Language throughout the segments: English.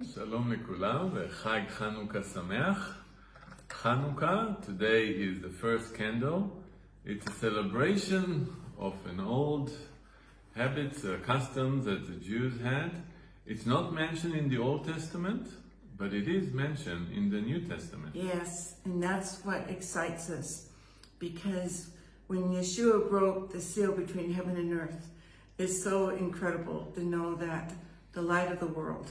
Shalom lekulam, Chag Hanukkah Sameach. Hanukkah, today is the first candle. It's a celebration of an old habits, customs that the Jews had. It's not mentioned in the Old Testament, but it is mentioned in the New Testament. Yes, and that's what excites us, because when Yeshua broke the seal between heaven and earth, it's so incredible to know that the light of the world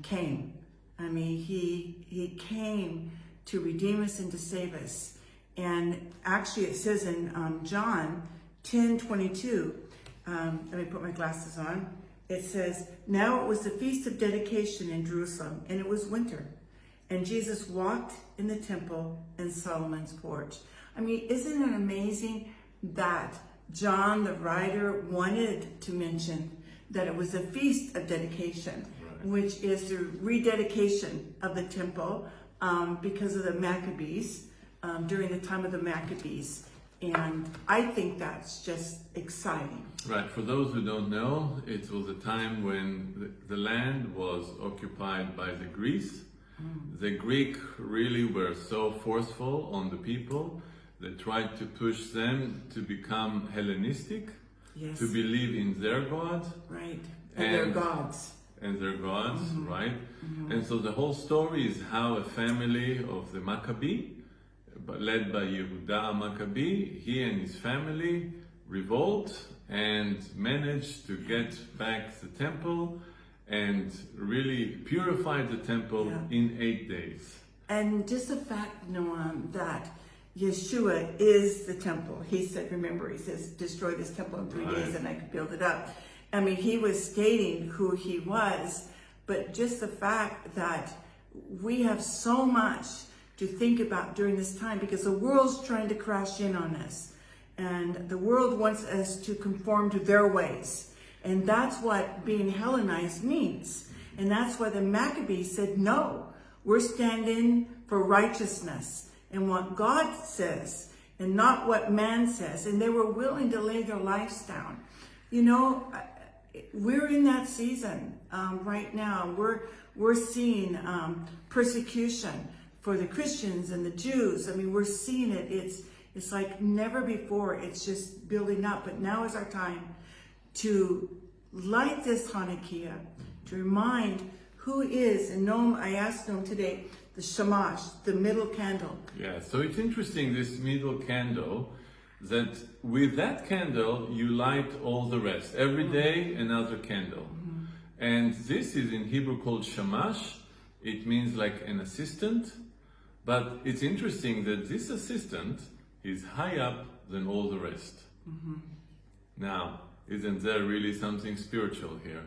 came. I mean, he came to redeem us and to save us. And actually it says in John 10:22, let me put my glasses on. It says, now it was the feast of dedication in Jerusalem, and it was winter. And Jesus walked in the temple in Solomon's porch. I mean, isn't it amazing that John, the writer, wanted to mention that it was a feast of dedication, which is the rededication of the temple because of the Maccabees, during the time of the Maccabees. And I think that's just exciting. Right, for those who don't know, it was a time when the land was occupied by the Greeks. The Greek really were so forceful on the people. They tried to push them to become Hellenistic, Yes. to believe in their God. Right. And their gods. And their gods, right? And so the whole story is how a family of the Maccabee, led by Yehuda Maccabee, he and his family revolt and managed to get back the temple and really purify the temple in 8 days. And just the fact, Noam, that Yeshua is the temple. He said, remember, he says, destroy this temple in 3 days and I could build it up. I mean, he was stating who he was, but just the fact that we have so much to think about during this time, because the world's trying to crash in on us. And the world wants us to conform to their ways. And that's what being Hellenized means. And that's why the Maccabees said, no, we're standing for righteousness and what God says and not what man says. And they were willing to lay their lives down. You know, we're in that season right now. We're seeing persecution for the Christians and the Jews. I mean, we're seeing it. It's like never before. It's just building up. But now is our time to light this Hanukkah, to remind who is, and Noam, I asked Noam today, the shamash, the middle candle. Yeah, so it's interesting, this middle candle, that with that candle you light all the rest. Every day another candle. And this is in Hebrew called shamash. It means like an assistant. But it's interesting that this assistant is high up than all the rest. Now, isn't there really something spiritual here?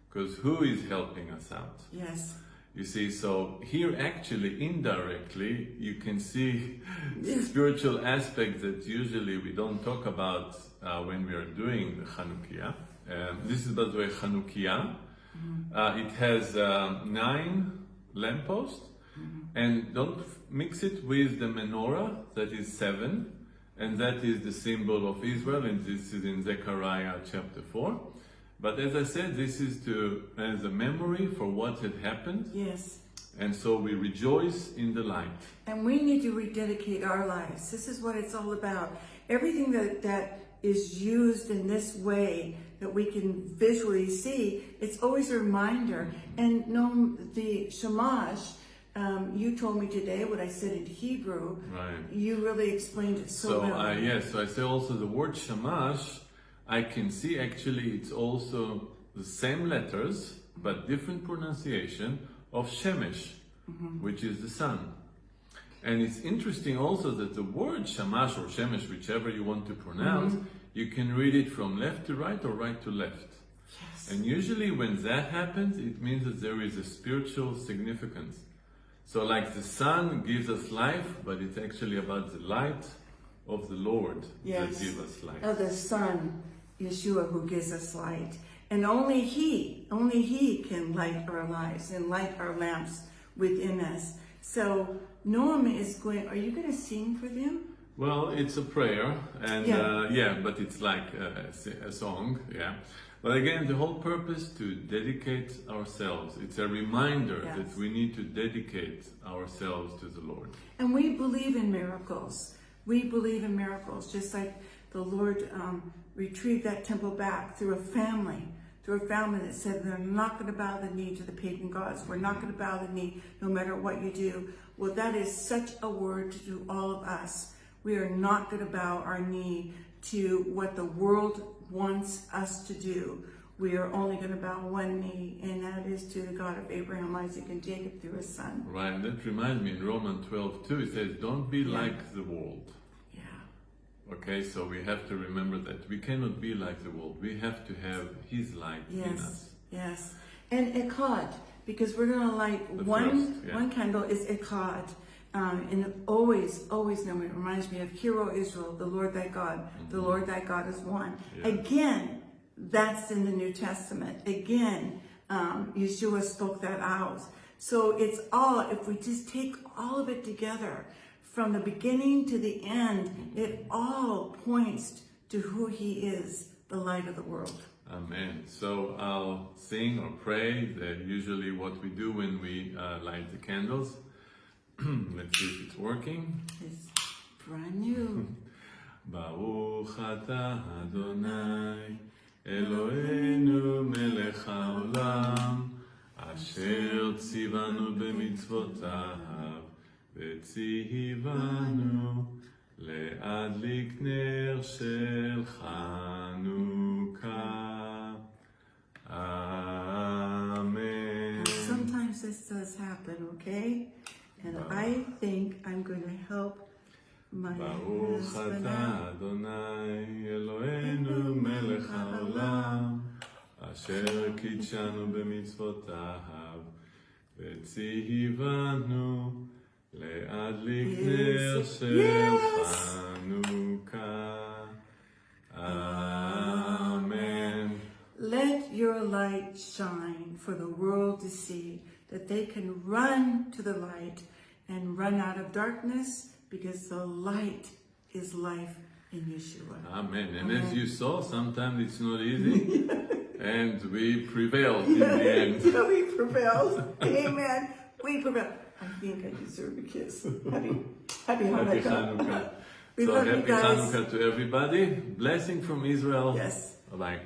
Because who is helping us out? Yes. You see, so here actually indirectly you can see spiritual aspects that usually we don't talk about when we are doing the Hanukkah. This is, by the way, Hanukkah. It has 9 lampposts, and don't mix it with the menorah, that is 7, and that is the symbol of Israel, and this is in Zechariah chapter 4. But as I said, this is as a memory for what had happened. Yes. And so we rejoice in the light. And we need to rededicate our lives. This is what it's all about. Everything that is used in this way that we can visually see, it's always a reminder. And Noam, the shamash, you told me today what I said in Hebrew. Right. You really explained it so well. Yes, so I say also the word shamash, I can see actually it's also the same letters, but different pronunciation of shemesh, which is the sun. And it's interesting also that the word shamash or shemesh, whichever you want to pronounce, you can read it from left to right or right to left. Yes. And usually when that happens, it means that there is a spiritual significance. So like the sun gives us life, but it's actually about the light of the Lord that gives us light. Of the Son, Yeshua, who gives us light. And only He can light our lives and light our lamps within us. So Noam is going, are you going to sing for them? Well, it's a prayer, and but it's like a song, But again, the whole purpose to dedicate ourselves. It's a reminder Yes. that we need to dedicate ourselves to the Lord. And we believe in miracles. We believe in miracles, just like the Lord retrieved that temple back through a family that said they're not going to bow the knee to the pagan gods. We're not going to bow the knee no matter what you do. Well, that is such a word to all of us. We are not going to bow our knee to what the world wants us to do. We are only going to bow one knee, and that is to the God of Abraham, Isaac, and Jacob through his son. Right, and that reminds me in Romans 12:2, it says, don't be like the world. Yeah. Okay, so we have to remember that. We cannot be like the world. We have to have His light in us. Yes. And echad, because we're going to light The one first, one candle is echad. And it always know, it reminds me of Hear, O Israel, the Lord thy God. The Lord thy God is one. Yeah. Again, that's in the New Testament. Again, Yeshua spoke that out. So it's all, if we just take all of it together, from the beginning to the end, it all points to who he is, the light of the world. Amen. So I'll sing or pray that usually what we do when we light the candles. Let's see if it's working. It's brand new. Baruch atah Adonai Eloheinu melech haolam asher tzivanu b'mitzvotav v'tzivanu le'adlik ner shel Hanukkah. Amen. Sometimes this does happen, okay? And I think I'm going to help my Baruch husband atah out. Adonai Eloheinu melech haolam asher קידשנו במצוותיו וציוונו להדליק נר של חנוכה. Amen. Let your light shine for the world to see, that they can run to the light and run out of darkness, because the light is life in Yeshua. Amen. And Amen. as you saw, sometimes it's not easy. And we prevailed in the end. We prevailed. Amen. We prevailed. I think I deserve a kiss. Happy Hanukkah. Happy Hanukkah. We So love you happy guys. Hanukkah to everybody. Blessing from Israel. Yes. Bye-bye.